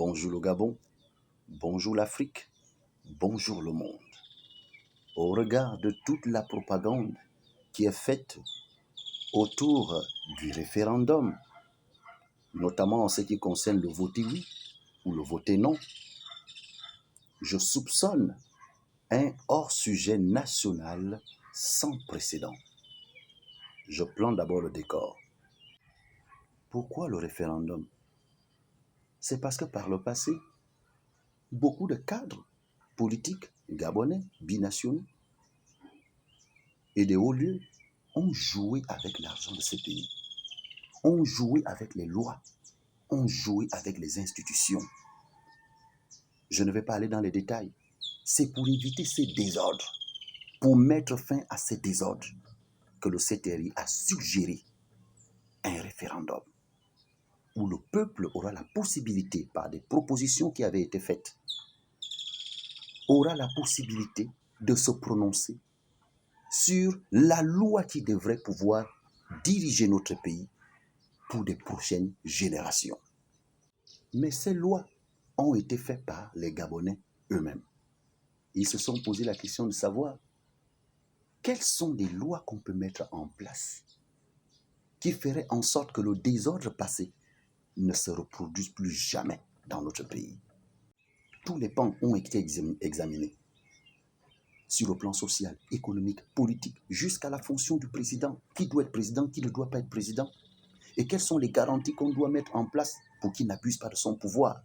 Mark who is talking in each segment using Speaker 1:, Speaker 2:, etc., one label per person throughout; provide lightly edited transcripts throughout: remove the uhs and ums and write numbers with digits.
Speaker 1: Bonjour le Gabon, bonjour l'Afrique, bonjour le monde. Au regard de toute la propagande qui est faite autour du référendum, notamment en ce qui concerne le voter oui ou le voter non, je soupçonne un hors-sujet national sans précédent. Je plante d'abord le décor. Pourquoi le référendum? C'est parce que par le passé, beaucoup de cadres politiques gabonais, binationaux et des hauts lieux ont joué avec l'argent de ces pays, ont joué avec les lois, ont joué avec les institutions. Je ne vais pas aller dans les détails. C'est pour éviter ces désordres, pour mettre fin à ces désordres, que le CTRI a suggéré un référendum où le peuple aura la possibilité, par des propositions qui avaient été faites, aura la possibilité de se prononcer sur la loi qui devrait pouvoir diriger notre pays pour des prochaines générations. Mais ces lois ont été faites par les Gabonais eux-mêmes. Ils se sont posé la question de savoir quelles sont les lois qu'on peut mettre en place qui feraient en sorte que le désordre passé ne se reproduise plus jamais dans notre pays. Tous les pans ont été examinés sur le plan social, économique, politique, jusqu'à la fonction du président. Qui doit être président, qui ne doit pas être président? Et quelles sont les garanties qu'on doit mettre en place pour qu'il n'abuse pas de son pouvoir?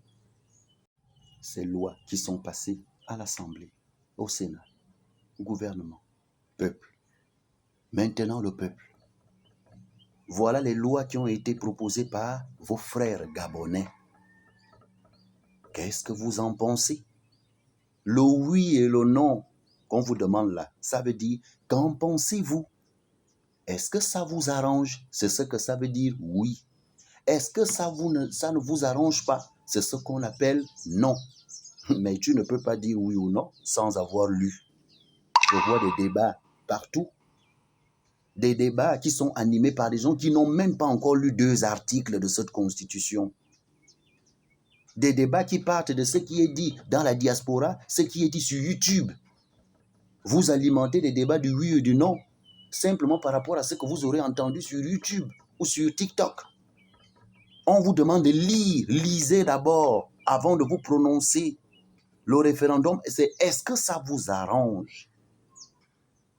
Speaker 1: Ces lois qui sont passées à l'Assemblée, au Sénat, au gouvernement, peuple. Maintenant le peuple. Voilà les lois qui ont été proposées par vos frères gabonais. Qu'est-ce que vous en pensez? Le oui et le non qu'on vous demande là, ça veut dire qu'en pensez-vous? Est-ce que ça vous arrange? C'est ce que ça veut dire oui. Est-ce que ça ne vous arrange pas? C'est ce qu'on appelle non. Mais tu ne peux pas dire oui ou non sans avoir lu. Je vois des débats partout. Des débats qui sont animés par des gens qui n'ont même pas encore lu 2 articles de cette constitution. Des débats qui partent de ce qui est dit dans la diaspora, ce qui est dit sur YouTube. Vous alimentez des débats du oui et du non, simplement par rapport à ce que vous aurez entendu sur YouTube ou sur TikTok. On vous demande de lire, lisez d'abord avant de vous prononcer. Le référendum, c'est est-ce que ça vous arrange?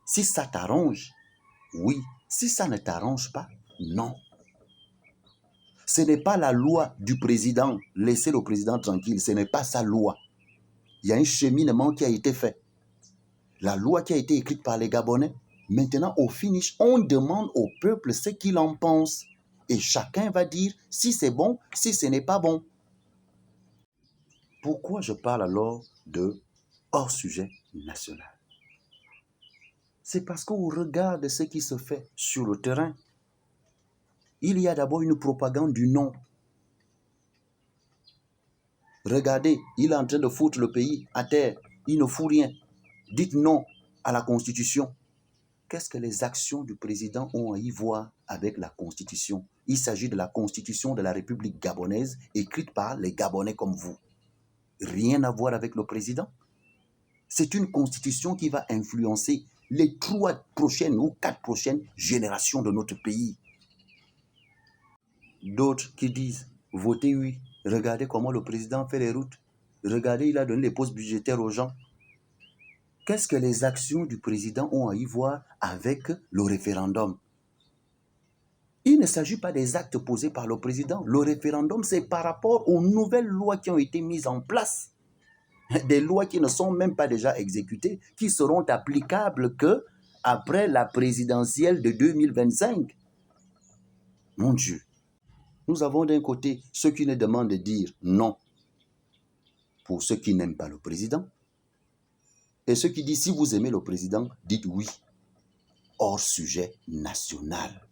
Speaker 1: Si ça t'arrange, oui. Si ça ne t'arrange pas, non. Ce n'est pas la loi du président. Laissez le président tranquille. Ce n'est pas sa loi. Il y a un cheminement qui a été fait. La loi qui a été écrite par les Gabonais. Maintenant, au finish, on demande au peuple ce qu'il en pense. Et chacun va dire si c'est bon, si ce n'est pas bon. Pourquoi je parle alors de hors-sujet national? C'est parce qu'au regard de ce qui se fait sur le terrain, il y a d'abord une propagande du non. Regardez, il est en train de foutre le pays à terre. Il ne fout rien. Dites non à la Constitution. Qu'est-ce que les actions du président ont à y voir avec la Constitution? Il s'agit de la Constitution de la République gabonaise, écrite par les Gabonais comme vous. Rien à voir avec le président. C'est une Constitution qui va influencer les 3 prochaines ou 4 prochaines générations de notre pays. D'autres qui disent, votez oui. Regardez comment le président fait les routes. Regardez, il a donné les postes budgétaires aux gens. Qu'est-ce que les actions du président ont à y voir avec le référendum? Il ne s'agit pas des actes posés par le président. Le référendum, c'est par rapport aux nouvelles lois qui ont été mises en place. Des lois qui ne sont même pas déjà exécutées, qui seront applicables qu'après la présidentielle de 2025. Mon Dieu. Nous avons d'un côté ceux qui ne demandent de dire non pour ceux qui n'aiment pas le président. Et ceux qui disent si vous aimez le président, dites oui. Hors sujet national.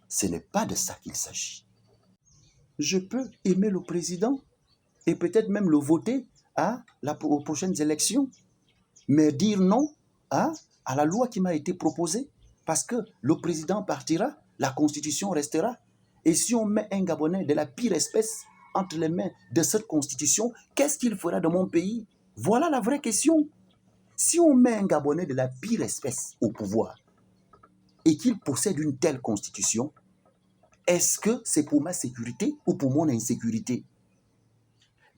Speaker 1: Ce n'est pas de ça qu'il s'agit. Je peux aimer le président et peut-être même le voter aux prochaines élections, mais dire non à la loi qui m'a été proposée parce que le président partira, la constitution restera. Et si on met un Gabonais de la pire espèce entre les mains de cette constitution, qu'est-ce qu'il fera de mon pays? Voilà la vraie question. Si on met un Gabonais de la pire espèce au pouvoir et qu'il possède une telle constitution, est-ce que c'est pour ma sécurité ou pour mon insécurité?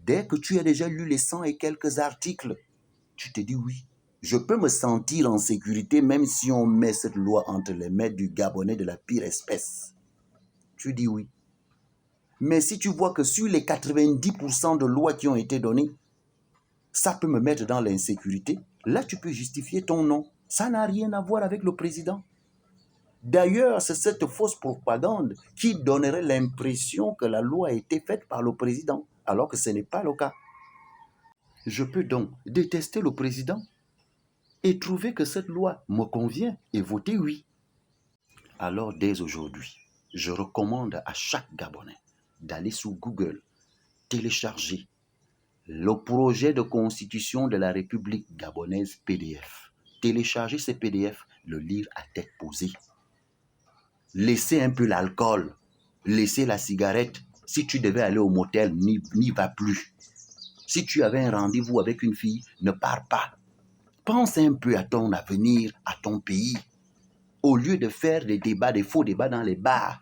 Speaker 1: Dès que tu as déjà lu les 100 et quelques articles, tu te dis oui. Je peux me sentir en sécurité même si on met cette loi entre les mains du Gabonais de la pire espèce. Tu dis oui. Mais si tu vois que sur les 90% de lois qui ont été données, ça peut me mettre dans l'insécurité, là tu peux justifier ton nom. Ça n'a rien à voir avec le président. D'ailleurs, c'est cette fausse propagande qui donnerait l'impression que la loi a été faite par le président, alors que ce n'est pas le cas. Je peux donc détester le président et trouver que cette loi me convient et voter oui. Alors dès aujourd'hui, je recommande à chaque Gabonais d'aller sur Google, télécharger le projet de constitution de la République gabonaise PDF. Télécharger ce PDF, le lire à tête posée. Laissez un peu l'alcool, laissez la cigarette. Si tu devais aller au motel, n'y va plus. Si tu avais un rendez-vous avec une fille, ne pars pas. Pense un peu à ton avenir, à ton pays. Au lieu de faire des débats, des faux débats dans les bars,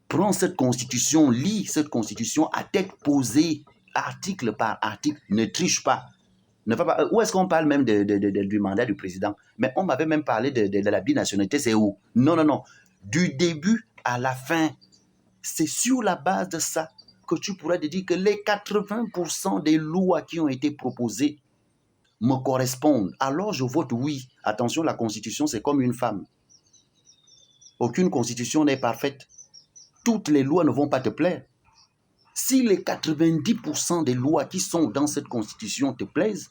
Speaker 1: prends cette constitution, lis cette constitution à tête posée, article par article, ne triche pas. Ne va pas. Où est-ce qu'on parle même du mandat du président? Mais on m'avait même parlé de la binationalité, c'est où? Non, non, non. Du début à la fin, c'est sur la base de ça que tu pourras te dire que les 80% des lois qui ont été proposées me correspondent. Alors je vote oui. Attention, la constitution, c'est comme une femme. Aucune constitution n'est parfaite. Toutes les lois ne vont pas te plaire. Si les 90% des lois qui sont dans cette constitution te plaisent,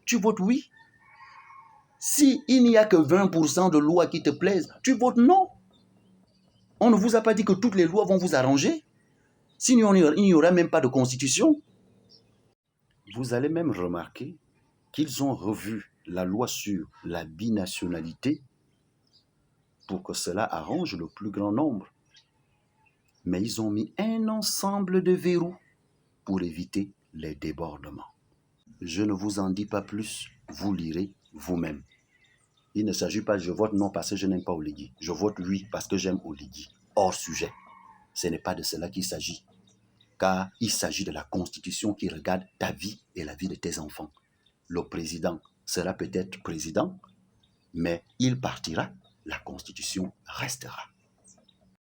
Speaker 1: tu votes oui. Si il n'y a que 20% de lois qui te plaisent, tu votes non. On ne vous a pas dit que toutes les lois vont vous arranger. Sinon, il n'y aura même pas de constitution. Vous allez même remarquer qu'ils ont revu la loi sur la binationalité pour que cela arrange le plus grand nombre. Mais ils ont mis un ensemble de verrous pour éviter les débordements. Je ne vous en dis pas plus, vous lirez vous-même. Il ne s'agit pas de je vote non parce que je n'aime pas Oligui. Je vote oui parce que j'aime Oligui. Hors sujet. Ce n'est pas de cela qu'il s'agit. Car il s'agit de la constitution qui regarde ta vie et la vie de tes enfants. Le président sera peut-être président, mais il partira, la constitution restera.